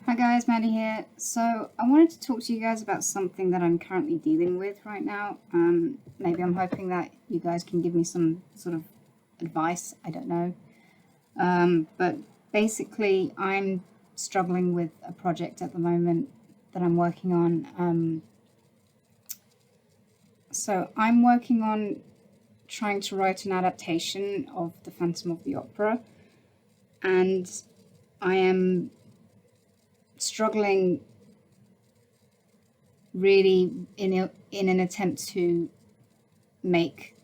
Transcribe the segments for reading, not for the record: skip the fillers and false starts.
Hi guys, Maddie here. So I wanted to talk to you guys about something that I'm currently dealing with right now. Maybe I'm hoping that you guys can give me some sort of advice. I don't know. But basically, I'm struggling with a project at the moment that I'm working on. So I'm working on trying to write an adaptation of The Phantom of the Opera, and I am struggling really in an attempt to make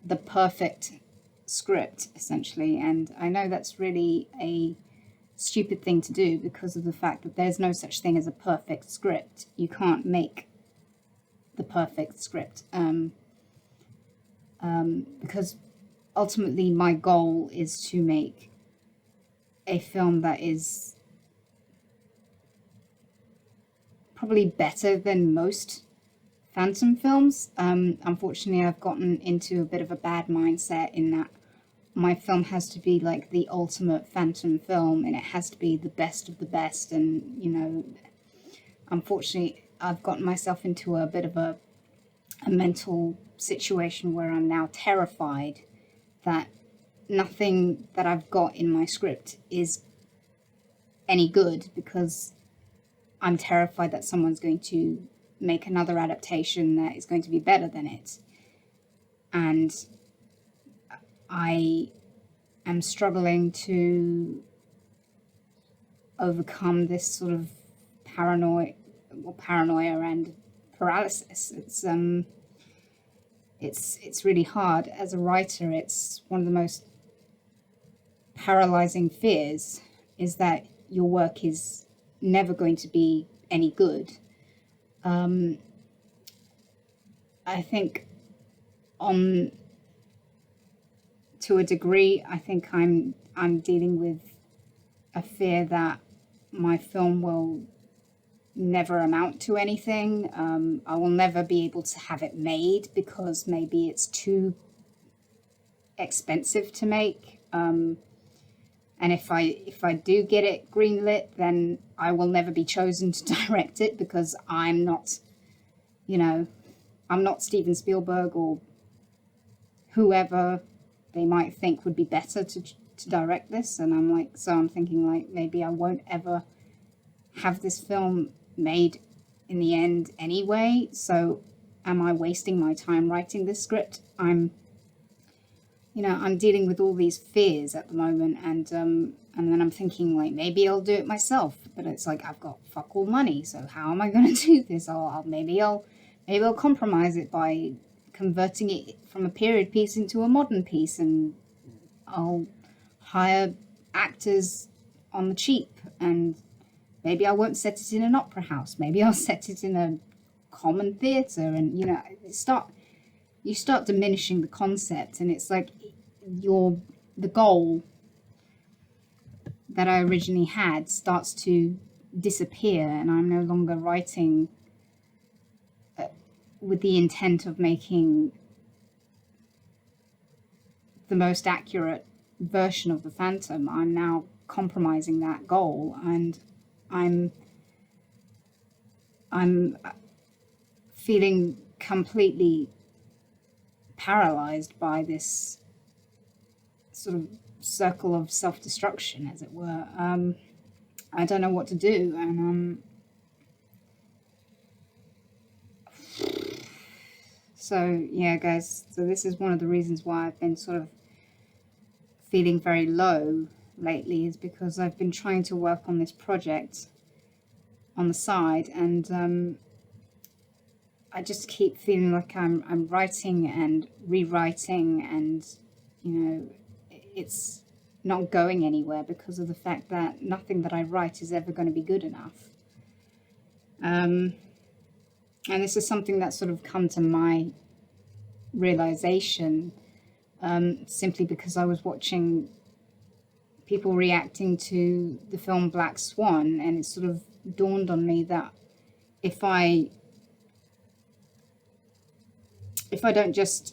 the perfect script essentially. And I know that's really a stupid thing to do because of the fact that there's no such thing as a perfect script. You can't make the perfect script, because ultimately my goal is to make a film that is probably better than most Phantom films. Unfortunately, I've gotten into a bit of a bad mindset in that my film has to be like the ultimate Phantom film and it has to be the best of the best. And, unfortunately, I've gotten myself into a bit of a mental situation where I'm now terrified that nothing that I've got in my script is any good because I'm terrified that someone's going to make another adaptation that is going to be better than it. And I am struggling to overcome this sort of paranoia and paralysis. It's really hard as a writer. It's one of the most paralyzing fears is that your work is never going to be any good. I think on to a degree, I think I'm dealing with a fear that my film will never amount to anything. I will never be able to have it made because maybe it's too expensive to make. And if I do get it greenlit, then I will never be chosen to direct it because I'm not, I'm not Steven Spielberg or whoever they might think would be better to direct this. And I'm thinking like maybe I won't ever have this film made in the end anyway. So am I wasting my time writing this script? I'm dealing with all these fears at the moment, and then I'm thinking like maybe I'll do it myself, but it's like I've got fuck all money, so how am I going to do this? Maybe I'll compromise it by converting it from a period piece into a modern piece, and I'll hire actors on the cheap, and maybe I won't set it in an opera house. Maybe I'll set it in a common theatre, and you start diminishing the concept, and it's like the goal that I originally had starts to disappear, and I'm no longer writing with the intent of making the most accurate version of the Phantom. I'm now compromising that goal, and I'm feeling completely paralyzed by this sort of circle of self-destruction, as it were. I don't know what to do, and so yeah, guys. So this is one of the reasons why I've been sort of feeling very low lately, is because I've been trying to work on this project on the side, and I just keep feeling like I'm writing and rewriting, and it's not going anywhere because of the fact that nothing that I write is ever going to be good enough. And this is something that's sort of come to my realization simply because I was watching people reacting to the film Black Swan, and it sort of dawned on me that if I don't just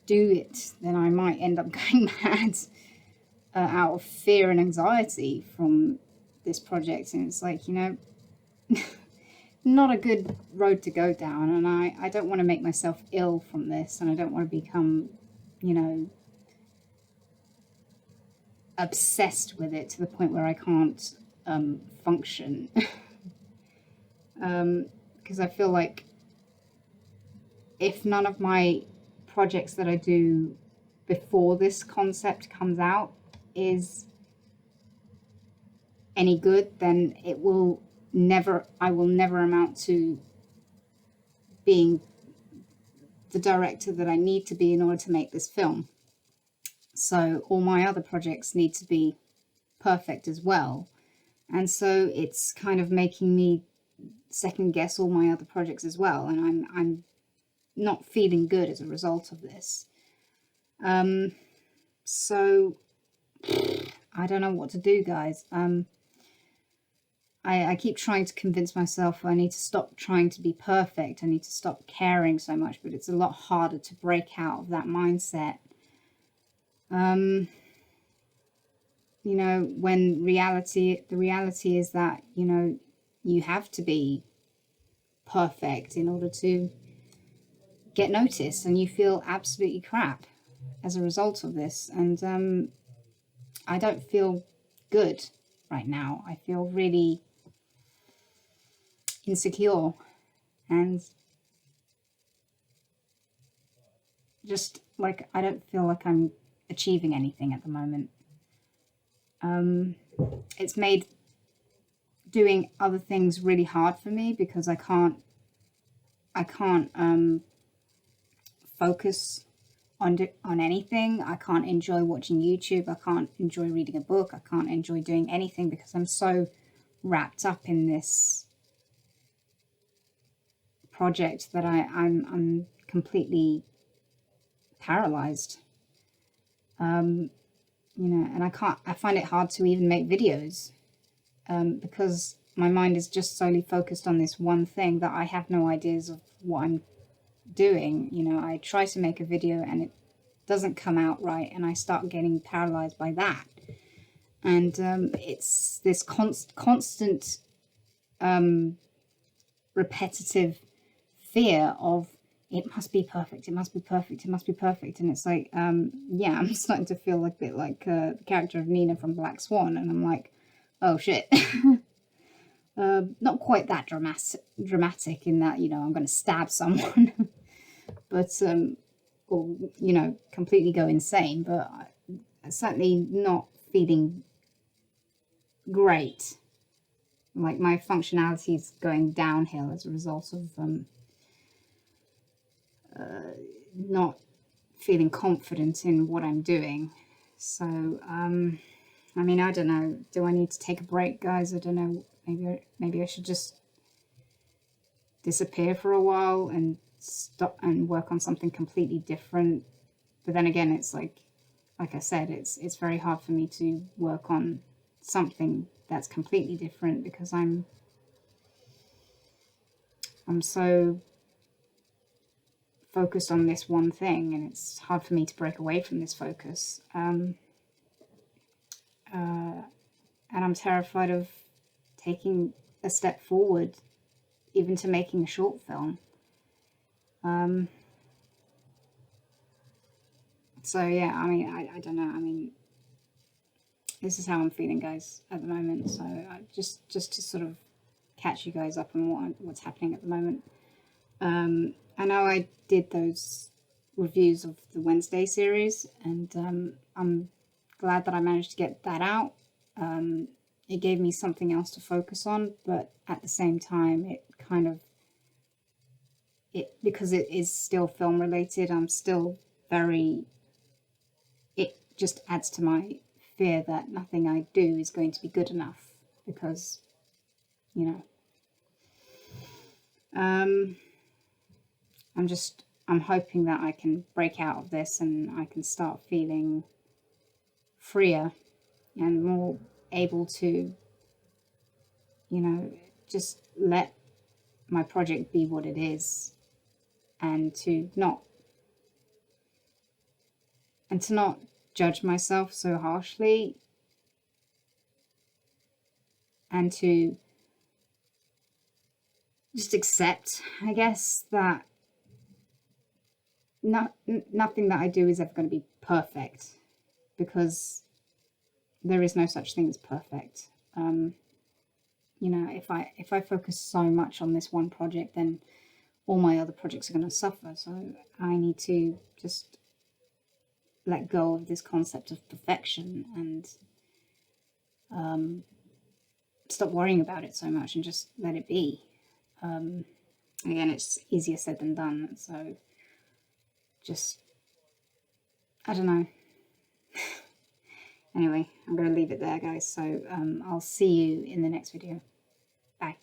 do it, then I might end up going mad. out of fear and anxiety from this project. And it's like, not a good road to go down. And I don't want to make myself ill from this. And I don't want to become, obsessed with it to the point where I can't function. Because I feel like if none of my projects that I do before this concept comes out is any good, then I will never amount to being the director that I need to be in order to make this film. So all my other projects need to be perfect as well. And so it's kind of making me second guess all my other projects as well. And I'm not feeling good as a result of this. So I don't know what to do, guys. I keep trying to convince myself I need to stop trying to be perfect. I need to stop caring so much, but it's a lot harder to break out of that mindset. When the reality is that, you have to be perfect in order to get noticed, and you feel absolutely crap as a result of this. And I don't feel good right now. I feel really insecure and just like I don't feel like I'm achieving anything at the moment. It's made doing other things really hard for me because I can't focus on anything. I can't enjoy watching YouTube. I can't enjoy reading a book. I can't enjoy doing anything because I'm so wrapped up in this project that I'm completely paralyzed. And I find it hard to even make videos because my mind is just solely focused on this one thing that I have no ideas of what I'm doing. I try to make a video and it doesn't come out right, and I start getting paralyzed by that. And it's this constant repetitive fear of it must be perfect, it must be perfect, it must be perfect. And it's like, I'm starting to feel a bit like the character of Nina from Black Swan, and I'm like, oh shit. Not quite that dramatic in that, I'm going to stab someone, but, or, completely go insane, but I'm certainly not feeling great. Like my functionality is going downhill as a result of not feeling confident in what I'm doing. So, I don't know. Do I need to take a break, guys? I don't know. Maybe I should just disappear for a while and stop and work on something completely different. But then again, it's like I said, it's very hard for me to work on something that's completely different because I'm so focused on this one thing, and it's hard for me to break away from this focus. And I'm terrified of taking a step forward, even to making a short film. So yeah, I don't know. This is how I'm feeling, guys, at the moment. So just to sort of catch you guys up on what's happening at the moment. I know I did those reviews of the Wednesday series, and I'm glad that I managed to get that out. It gave me something else to focus on, but at the same time, because it is still film related, I'm still it just adds to my fear that nothing I do is going to be good enough because, I'm hoping that I can break out of this and I can start feeling freer and more able to, just let my project be what it is, and to not judge myself so harshly, and to just accept, I guess, that nothing that I do is ever going to be perfect, because there is no such thing as perfect. You know, if I focus so much on this one project, then all my other projects are going to suffer. So I need to just let go of this concept of perfection and stop worrying about it so much and just let it be. Again, it's easier said than done. So just, I don't know. Anyway, I'm going to leave it there, guys. So I'll see you in the next video. Bye.